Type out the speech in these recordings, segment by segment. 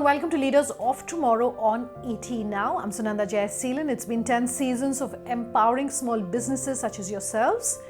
welcome to Leaders of Tomorrow on ET Now. I'm Sunanda Jayaseelan. It's been 10 seasons of empowering small businesses such as yourselves.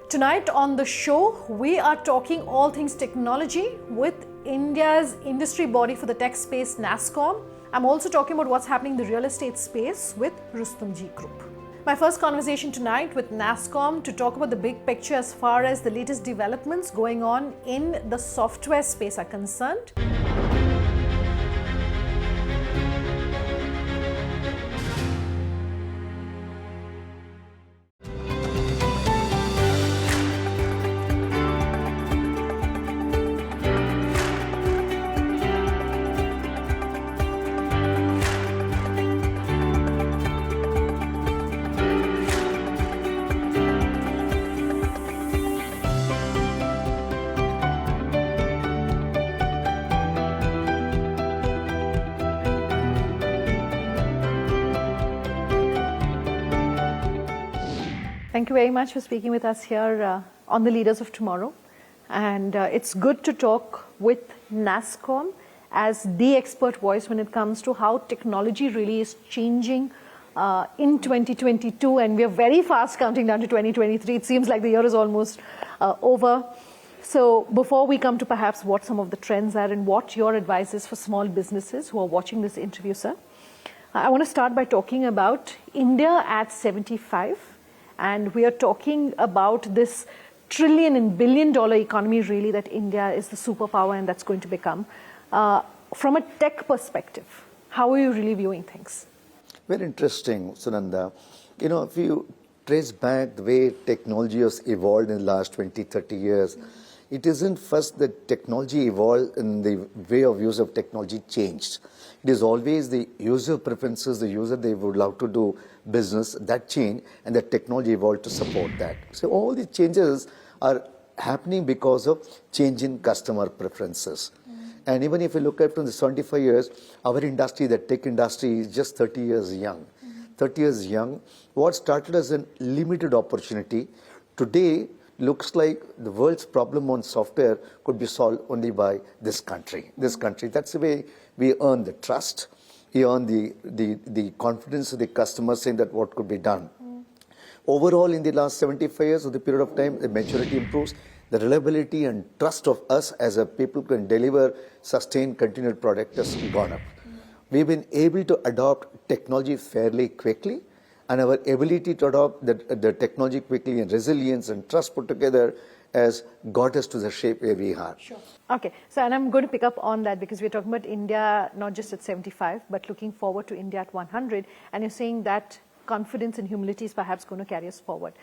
Tonight on the show, we are talking all things technology with India's industry body for the tech space, Nasscom. I'm also talking about what's happening in the real estate space with Rustomjee Group. My first conversation tonight with Nasscom to talk about the big picture as far as the latest developments going on in the software space are concerned. Thank you very much for speaking with us here on the Leaders of Tomorrow. And it's good to talk with Nasscom as the expert voice when it comes to how technology really is changing in 2022. And we are very fast counting down to 2023. It seems like the year is almost over. So before we come to perhaps what some of the trends are and what your advice is for small businesses who are watching this interview, sir, I want to start by talking about India at 75. And we are talking about this trillion and billion dollar economy really that India is the superpower and that's going to become. From a tech perspective, how are you really viewing things? Very interesting, Sunanda. You know, if you trace back the way technology has evolved in the last 20, 30 years, it isn't first that technology evolved and the way of use of technology changed. It is always the user preferences, the user they would love to do business, that change, and the technology evolved to support that. So all these changes are happening because of change in customer preferences. And even if you look at from the 75 years, our industry, the tech industry, is just 30 years young. 30 years young. What started as a limited opportunity, today looks like the world's problem on software could be solved only by this country. That's the way we earn the trust. We earn the confidence of the customer saying that what could be done. Overall, in the last 75 years of the period of time, the maturity improves. The reliability and trust of us as a people can deliver sustained, continued product has gone up. We've been able to adopt technology fairly quickly, and our ability to adopt the technology quickly and resilience and trust put together has got us to the shape where we are. Sure. Okay, so and I'm going to pick up on that because we're talking about India not just at 75, but looking forward to India at 100, and you're saying that confidence and humility is perhaps going to carry us forward.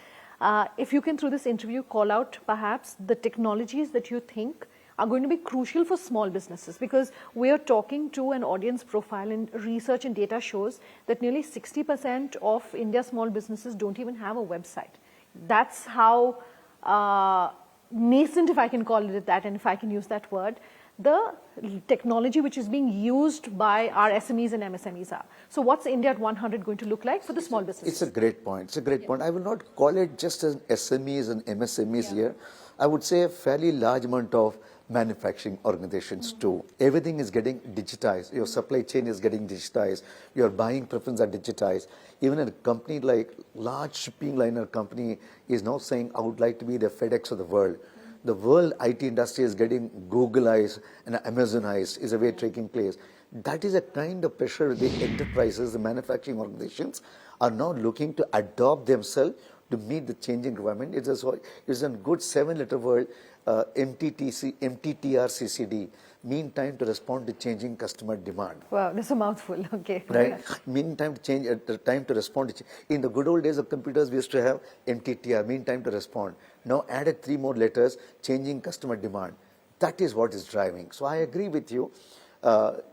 If you can, through this interview, call out perhaps the technologies that you think are going to be crucial for small businesses, because we are talking to an audience profile and research and data shows that nearly 60% of India's small businesses don't even have a website. That's how nascent, if I can call it that, and if I can use that word, the technology which is being used by our SMEs and MSMEs are. So what's India at 100 going to look like for the small businesses? It's a great point. It's a great point. I will not call it just as SMEs and MSMEs here. I would say a fairly large amount of manufacturing organizations too. Everything is getting digitized. Your supply chain is getting digitized. Your buying preferences are digitized. Even a company like large shipping liner company is now saying, I would like to be the FedEx of the world. The world IT industry is getting Googleized and Amazonized is a way taking place. That is a kind of pressure the enterprises, the manufacturing organizations are now looking to adopt themselves to meet the changing requirement. It's a good 7-letter word, MTTRCCD, mean time to respond to changing customer demand. Wow, that's a mouthful. Okay. Right? Mean time to change, time to respond to in the good old days of computers, we used to have MTTR, mean time to respond. Now added 3 more letters, changing customer demand. That is what is driving. So I agree with you. The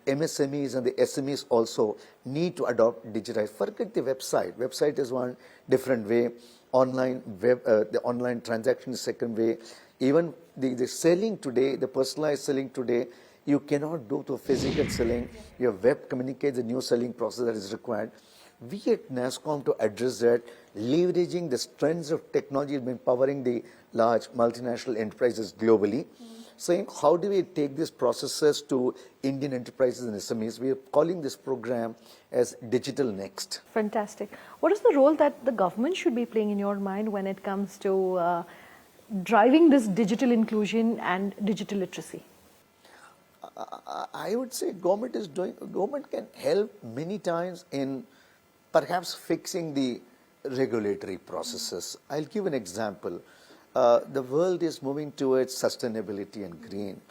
MSMEs and the SMEs also need to adopt digitize. Forget the website. Website is one different way. Online web, the online transaction is second way. Even the selling today, the personalized selling today, you cannot do to physical selling. Your web communicates the new selling process that is required. We at Nasscom to address that, leveraging the strengths of technology has been powering the large multinational enterprises globally. saying how do we take these processes to Indian enterprises and SMEs. We are calling this program as Digital Next. Fantastic. What is the role that the government should be playing in your mind when it comes to driving this digital inclusion and digital literacy? I would say government can help many times in perhaps fixing the regulatory processes. I'll give an example. The world is moving towards sustainability and green.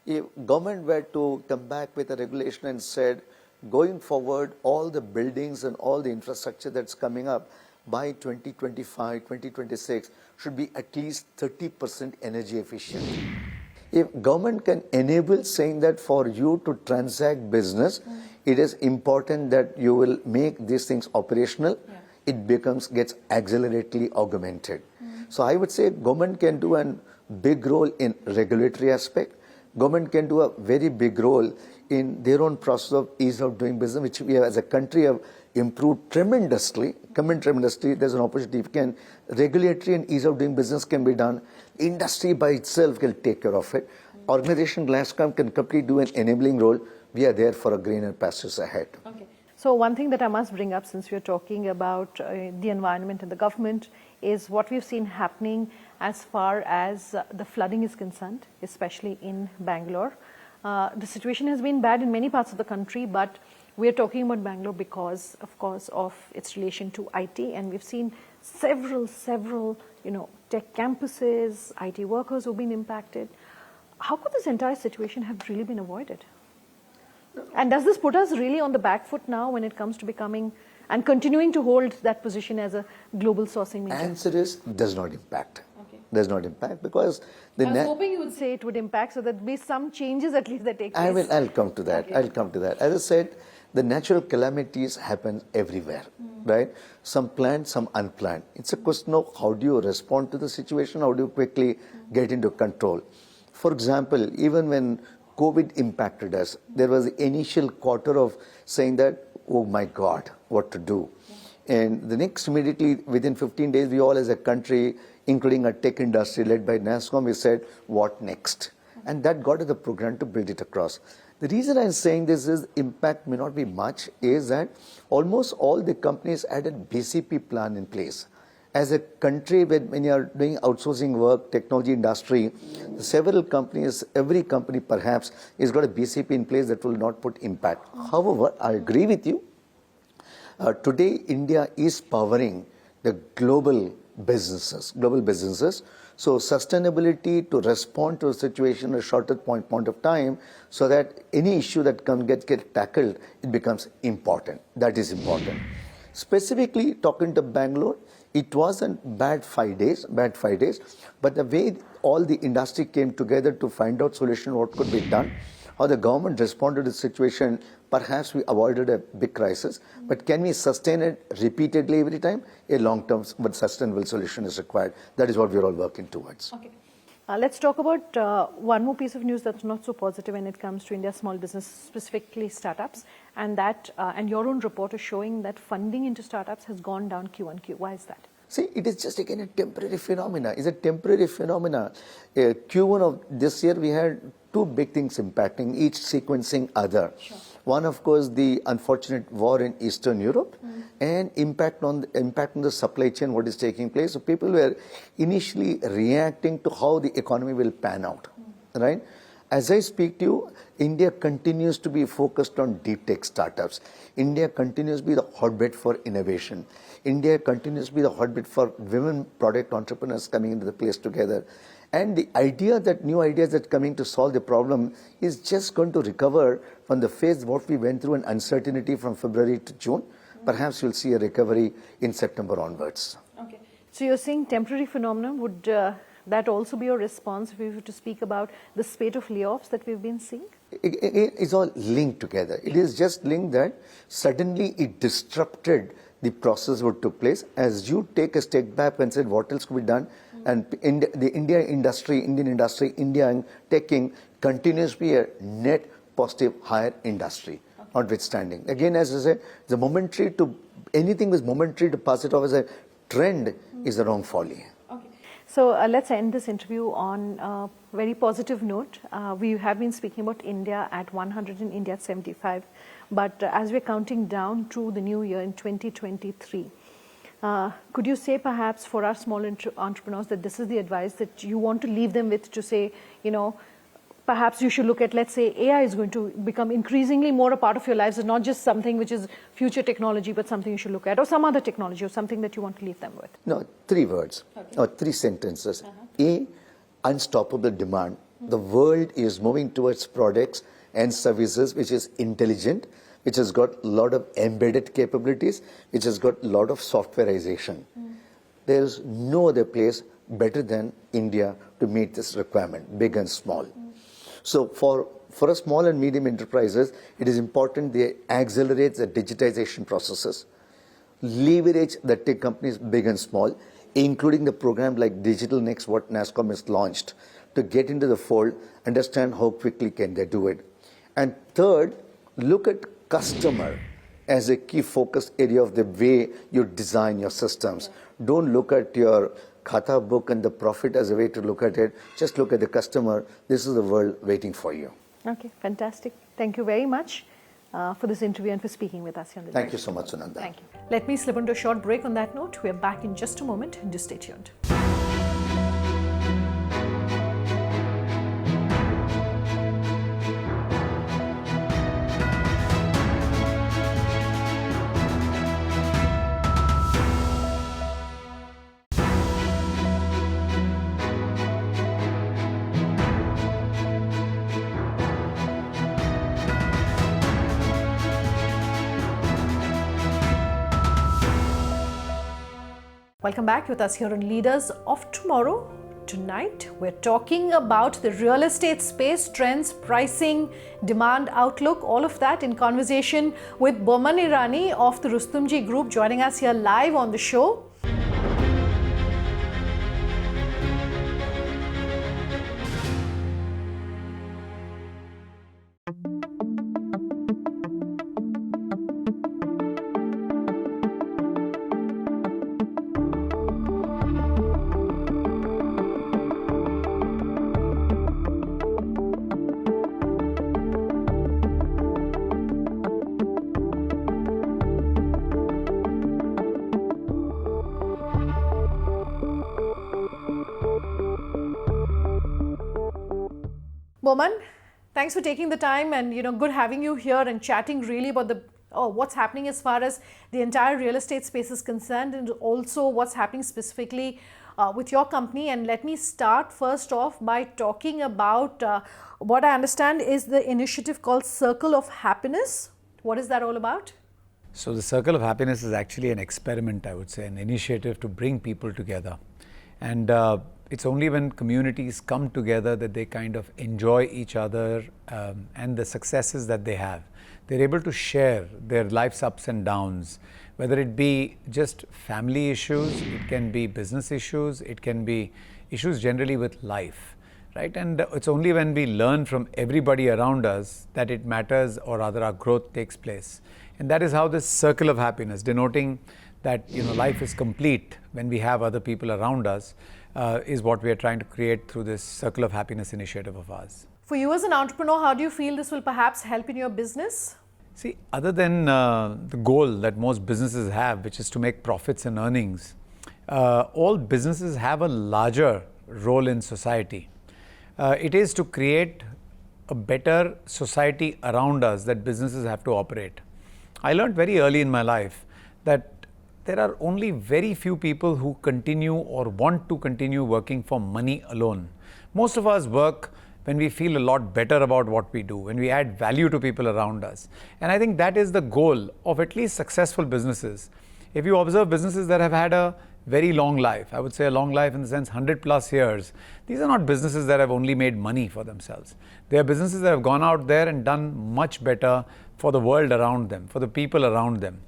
If government were to come back with a regulation and said, going forward, all the buildings and all the infrastructure that's coming up by 2025, 2026 should be at least 30% energy efficient. If government can enable saying that for you to transact business, it is important that you will make these things operational, it gets acceleratively augmented. So I would say government can do a big role in regulatory aspect. Government can do a very big role in their own process of ease of doing business, which we have, as a country, have improved tremendously. There's an opportunity. If regulatory and ease of doing business can be done, industry by itself will take care of it. Organization Nasscom can completely do an enabling role. We are there for a greener pastures ahead. Okay. So one thing that I must bring up, since we're talking about the environment and the government, is what we've seen happening as far as the flooding is concerned, especially in Bangalore. The situation has been bad in many parts of the country, but we're talking about Bangalore because, of course, of its relation to IT, and we've seen several, tech campuses, IT workers who've been impacted. How could this entire situation have really been avoided? And does this put us really on the back foot now when it comes to becoming and continuing to hold that position as a global sourcing major? Answer is, does not impact. Okay. Does not impact because I was hoping you would say it would impact, so there'd be some changes at least that take place. I'll come to that. Okay. I'll come to that. As I said, the natural calamities happen everywhere, right? Some planned, some unplanned. It's a question of how do you respond to the situation, how do you quickly get into control. For example, even when COVID impacted us, there was the initial quarter of saying that, oh my God, what to do? And the next, immediately within 15 days, we all as a country, including our tech industry led by Nasscom, we said, what next? And that got us the program to build it across. The reason I'm saying this is impact may not be much is that almost all the companies had a BCP plan in place. As a country, when you are doing outsourcing work, technology industry, several companies, every company perhaps, has got a BCP in place that will not put impact. However, I agree with you. Today, India is powering the global businesses. So sustainability to respond to a situation at a shorter point of time, so that any issue that can get tackled, it becomes important. That is important. Specifically talking to Bangalore, it wasn't bad 5 days, but the way all the industry came together to find out solution, what could be done, how the government responded to the situation, perhaps we avoided a big crisis. But can we sustain it repeatedly every time? A long-term but sustainable solution is required. That is what we're all working towards. Okay. Let's talk about one more piece of news that's not so positive when it comes to India's small business, specifically startups, and your own report is showing that funding into startups has gone down Q1Q. Why is that? See, it is just again a temporary phenomena. It's a temporary phenomena. Q1 of this year, we had two big things impacting, each sequencing other. Sure. One, of course, the unfortunate war in Eastern Europe, and impact on the supply chain, what is taking place. So people were initially reacting to how the economy will pan out, right? As I speak to you, India continues to be focused on deep tech startups. India continues to be the hotbed for innovation. India continues to be the hotbed for women product entrepreneurs coming into the place together. And the new ideas that coming to solve the problem is just going to recover from the phase what we went through in uncertainty from February to June. Perhaps you'll see a recovery in September onwards. Okay. So you're saying temporary phenomenon. Would that also be your response if we were to speak about the spate of layoffs that we've been seeing? It's all linked together. It is just linked that suddenly it disrupted the process what took place. As you take a step back and said what else could be done, and the Indian industry, India teching continues to be a net positive higher industry, notwithstanding. Again, as I said, anything is momentary to pass it off as a trend is the wrong folly. Okay. So let's end this interview on a very positive note. We have been speaking about India at 100 and India at 75. But as we're counting down to the new year in 2023, could you say perhaps for our small entrepreneurs that this is the advice that you want to leave them with, to say, perhaps you should look at, let's say, AI is going to become increasingly more a part of your lives, and not just something which is future technology, but something you should look at, or some other technology, or something that you want to leave them with? No, 3 words, or 3 sentences. A, unstoppable demand. The world is moving towards products and services which is intelligent, which has got a lot of embedded capabilities, which has got a lot of softwareization. There is no other place better than India to meet this requirement, big and small. So for a small and medium enterprises, it is important they accelerate the digitization processes, leverage the tech companies big and small, including the program like Digital Next, what Nasscom has launched, to get into the fold, understand how quickly can they do it. And third, look at customer as a key focus area of the way you design your systems. Don't look at your Khata book and the profit as a way to look at it. Just look at the customer. This is the world waiting for you. Okay, fantastic. Thank you very much for this interview and for speaking with us here on the Thank you so much, Sunanda. Thank you. Let me slip into a short break on that note. We're back in just a moment. Do stay tuned. Welcome back with us here on Leaders of Tomorrow. Tonight, we're talking about the real estate space, trends, pricing, demand outlook, all of that in conversation with Boman Irani of the Rustomjee Group, joining us here live on the show. Boman, thanks for taking the time, and good having you here and chatting really about what's happening as far as the entire real estate space is concerned, and also what's happening specifically with your company. And let me start first off by talking about what I understand is the initiative called Circle of Happiness. What is that all about? So the Circle of Happiness is actually an experiment, I would say, an initiative to bring people together. And it's only when communities come together that they kind of enjoy each other and the successes that they have. They're able to share their life's ups and downs, whether it be just family issues, it can be business issues, it can be issues generally with life, right? And it's only when we learn from everybody around us that it matters, or rather our growth takes place. And that is how this Circle of Happiness, denoting that life is complete when we have other people around us, is what we are trying to create through this Circle of Happiness initiative of ours. For you as an entrepreneur, how do you feel this will perhaps help in your business? See, other than the goal that most businesses have, which is to make profits and earnings, all businesses have a larger role in society. It is to create a better society around us that businesses have to operate. I learned very early in my life that there are only very few people who continue or want to continue working for money alone. Most of us work when we feel a lot better about what we do, when we add value to people around us. And I think that is the goal of at least successful businesses. If you observe businesses that have had a very long life, I would say a long life in the sense 100+ years, these are not businesses that have only made money for themselves. They are businesses that have gone out there and done much better for the world around them, for the people around them.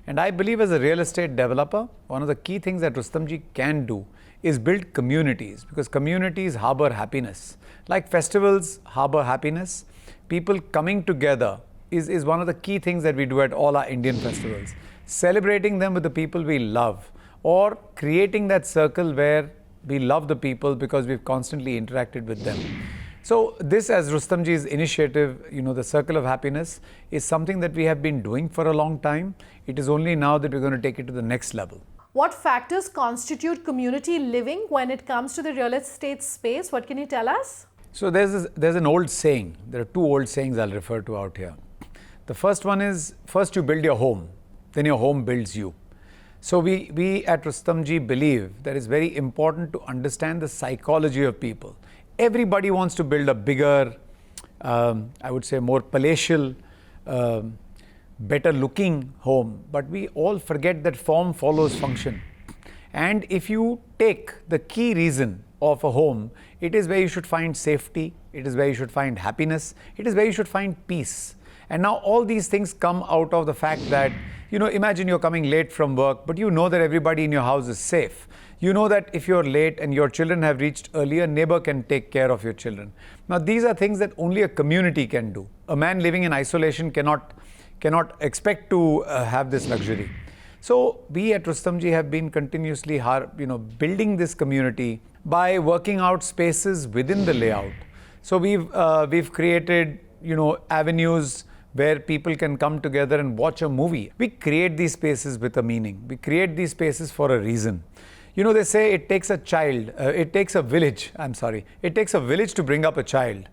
And I believe as a real estate developer, one of the key things that Rustomjee can do is build communities, because communities harbor happiness. Like festivals harbor happiness, people coming together is one of the key things that we do at all our Indian festivals. Celebrating them with the people we love, or creating that circle where We love the people because we've constantly interacted with them. So this, as Rustomjee's initiative, the Circle of Happiness, is something that we have been doing for a long time. It is only now that we're going to take it to the next level. What factors constitute community living when it comes to the real estate space? What can you tell us? So there's an old saying. There are two old sayings I'll refer to out here. The first one is, first you build your home, then your home builds you. So we at Rustomjee believe that it's very important to understand the psychology of people. Everybody wants to build a bigger, I would say more palatial, better looking home, but we all forget that form follows function. And if you take the key reason of a home, it is where you should find safety, it is where you should find happiness, it is where you should find peace. And now all these things come out of the fact that, imagine you're coming late from work, but you know that everybody in your house is safe. You know that if you're late and your children have reached early, a neighbor can take care of your children. Now these are things that only a community can do. A man living in isolation cannot expect to have this luxury. So we at Rustomjee have been continuously building this community by working out spaces within the layout. So we've created avenues where people can come together and watch a movie. We create these spaces with a meaning. We create these spaces for a reason. They say it takes a village to bring up a child.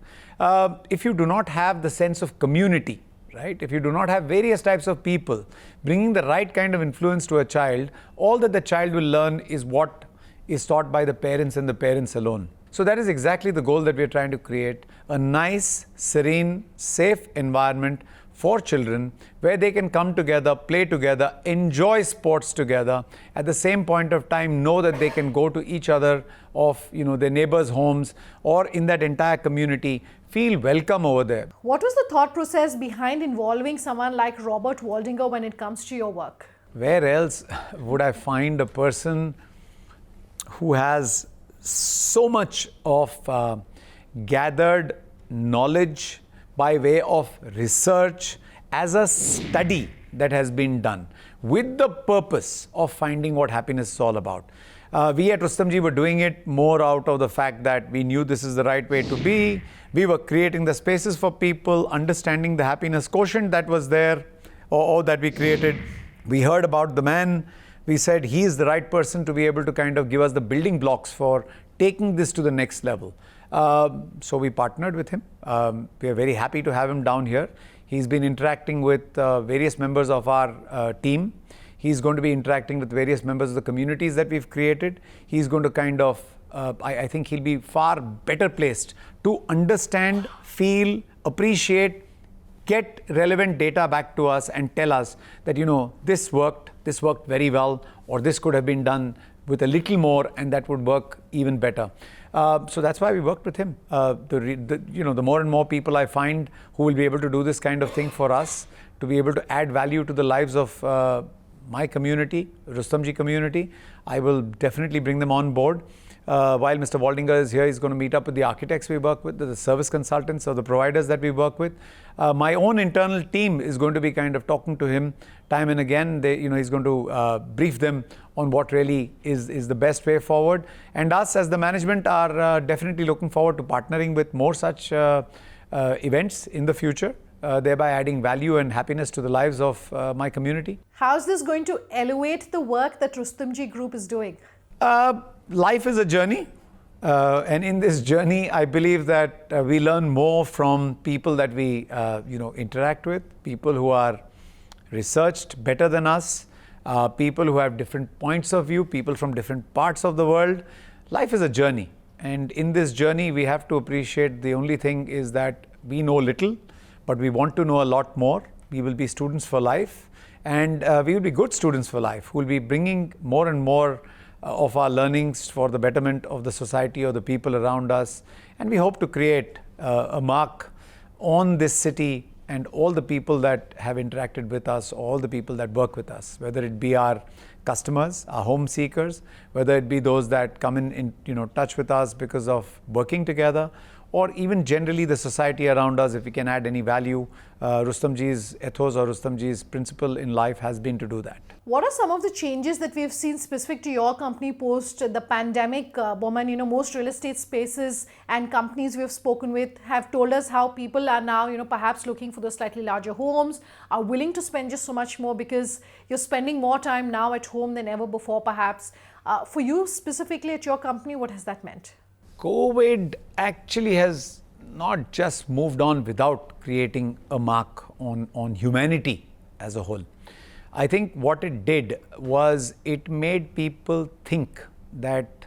If you do not have the sense of community, right? If you do not have various types of people bringing the right kind of influence to a child, all that the child will learn is what is taught by the parents and the parents alone. So that is exactly the goal that we are trying to create, a nice, serene, safe environment for children where they can come together, play together, enjoy sports together, at the same point of time know that they can go to each other of their neighbors' homes or in that entire community, feel welcome over there. What was the thought process behind involving someone like Robert Waldinger when it comes to your work? Where else would I find a person who has so much of gathered knowledge by way of research as a study that has been done with the purpose of finding what happiness is all about. We at Rustomjee were doing it more out of the fact that we knew this is the right way to be. We were creating the spaces for people, understanding the happiness quotient that was there or that we created. We heard about the man. We said he is the right person to be able to kind of give us the building blocks for taking this to the next level. So we partnered with him. We are very happy to have him down here. He's been interacting with various members of our team. He's going to be interacting with various members of the communities that we've created. He's going to kind of, I think he'll be far better placed to understand, feel, appreciate, get relevant data back to us and tell us that, this worked very well, or this could have been done with a little more and that would work even better. So that's why we worked with him. The more and more people I find who will be able to do this kind of thing for us, to be able to add value to the lives of my community, Rustomjee community, I will definitely bring them on board. While Mr. Waldinger is here, he's going to meet up with the architects we work with, the service consultants or the providers that we work with. My own internal team is going to be kind of talking to him time and again. He's going to brief them on what really is the best way forward. And us as the management are definitely looking forward to partnering with more such events in the future, thereby adding value and happiness to the lives of my community. How's this going to elevate the work that Rustomjee Group is doing? Life is a journey. And in this journey, I believe that we learn more from people that we interact with, people who are researched better than us, people who have different points of view, people from different parts of the world. Life is a journey. And in this journey, we have to appreciate the only thing is that we know little, but we want to know a lot more. We will be students for life, and we will be good students for life who will be bringing more and more of our learnings for the betterment of the society or the people around us. And we hope to create a mark on this city and all the people that have interacted with us, all the people that work with us, whether it be our customers, our home seekers, whether it be those that come in touch with us because of working together, or even generally the society around us, if we can add any value. Rustomjee's ethos or Rustomjee's principle in life has been to do that. What are some of the changes that we've seen specific to your company post the pandemic? Boman, most real estate spaces and companies we've spoken with have told us how people are now, perhaps looking for those slightly larger homes, are willing to spend just so much more because you're spending more time now at home than ever before, perhaps. For you specifically at your company, what has that meant? COVID actually has not just moved on without creating a mark on humanity as a whole. I think what it did was it made people think that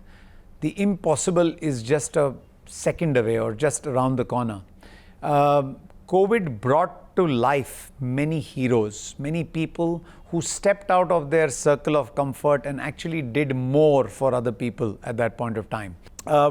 the impossible is just a second away or just around the corner. COVID brought to life many heroes, many people who stepped out of their circle of comfort and actually did more for other people at that point of time.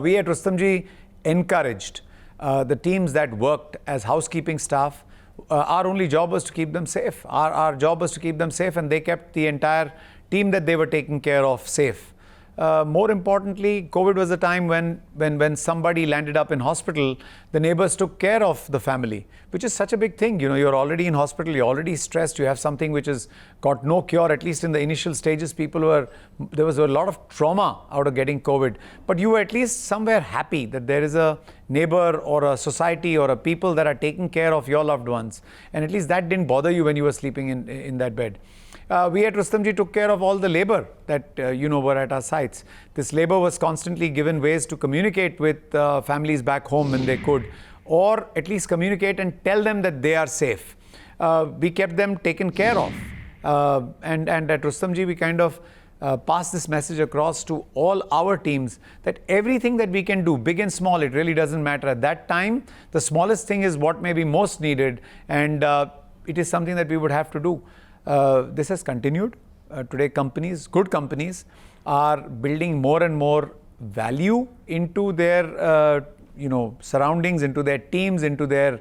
We at Rustomjee encouraged the teams that worked as housekeeping staff. Our only job was to keep them safe. Our job was to keep them safe, and they kept the entire team that they were taking care of safe. More importantly, COVID was a time when somebody landed up in hospital, the neighbors took care of the family, which is such a big thing. You're already in hospital, you're already stressed, you have something which has got no cure, at least in the initial stages. There was a lot of trauma out of getting COVID, but you were at least somewhere happy that there is a neighbor or a society or a people that are taking care of your loved ones. And at least that didn't bother you when you were sleeping in that bed. We at Rustomjee took care of all the labor that were at our sites. This labor was constantly given ways to communicate with families back home when they could, or at least communicate and tell them that they are safe. We kept them taken care of. And at Rustomjee, we kind of pass this message across to all our teams that everything that we can do, big and small, it really doesn't matter. At that time, the smallest thing is what may be most needed, and it is something that we would have to do. This has continued. Today, good companies, are building more and more value into their surroundings, into their teams, into their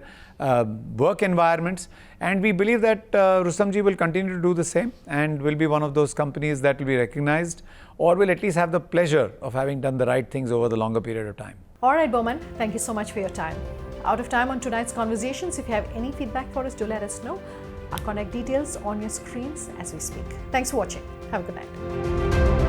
work environments, and we believe that Rustomjee will continue to do the same and will be one of those companies that will be recognized or will at least have the pleasure of having done the right things over the longer period of time. All right, Boman, thank you so much for your time. Out of time on tonight's conversations. If you have any feedback for us, do let us know. Our contact details on your screens as we speak. Thanks for watching. Have a good night.